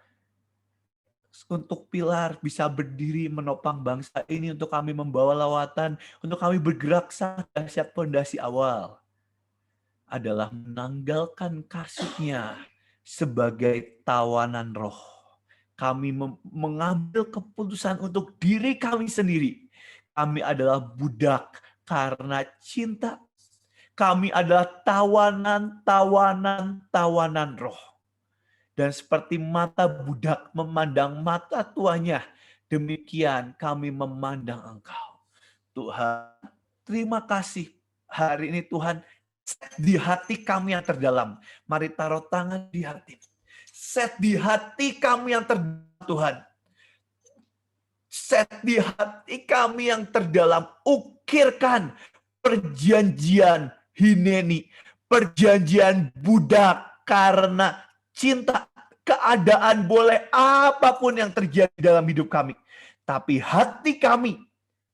untuk pilar bisa berdiri menopang bangsa ini, untuk kami membawa lawatan, untuk kami bergerak siap fondasi awal adalah menanggalkan kasutnya sebagai tawanan roh. Kami mengambil keputusan untuk diri kami sendiri. Kami adalah budak karena cinta. Kami adalah tawanan roh. Dan seperti mata budak memandang mata tuannya, demikian kami memandang Engkau. Tuhan, terima kasih hari ini Tuhan, di hati kami yang terdalam. Mari taruh tangan di hati. Set di hati kami yang terdalam, Tuhan. Set di hati kami yang terdalam. Ukirkan perjanjian Hineni. Perjanjian budak karena cinta. Keadaan boleh apapun yang terjadi dalam hidup kami. Tapi hati kami,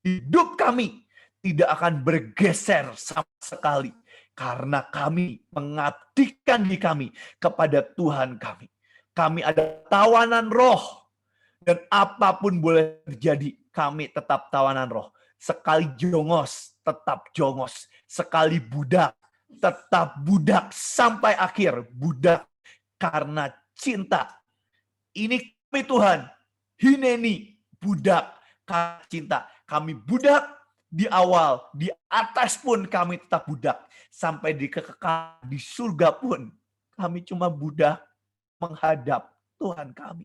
hidup kami tidak akan bergeser sama sekali. Karena kami mengabdikan diri kami kepada Tuhan kami. Kami ada tawanan roh. Dan apapun boleh terjadi, kami tetap tawanan roh. Sekali jongos, tetap jongos. Sekali budak, tetap budak sampai akhir. Budak karena cinta. Ini kami Tuhan. Hineni, budak karena cinta. Kami budak di awal, di atas pun kami tetap budak. Sampai di kekekalan, di surga pun kami cuma budak menghadap Tuhan kami.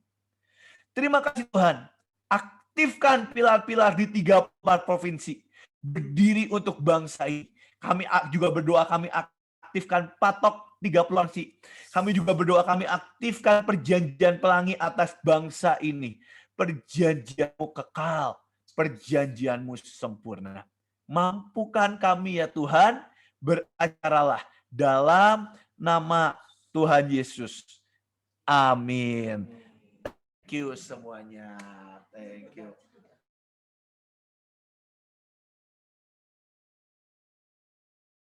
Terima kasih Tuhan. Aktifkan pilar-pilar di 34 provinsi. Berdiri untuk bangsa ini. Kami juga berdoa, kami aktifkan patok 30 provinsi. Kami juga berdoa, kami aktifkan perjanjian pelangi atas bangsa ini. Perjanjian-Mu kekal. Perjanjian-Mu sempurna. Mampukan kami ya Tuhan, beracaralah dalam nama Tuhan Yesus. Amin. Thank you semuanya. Thank you.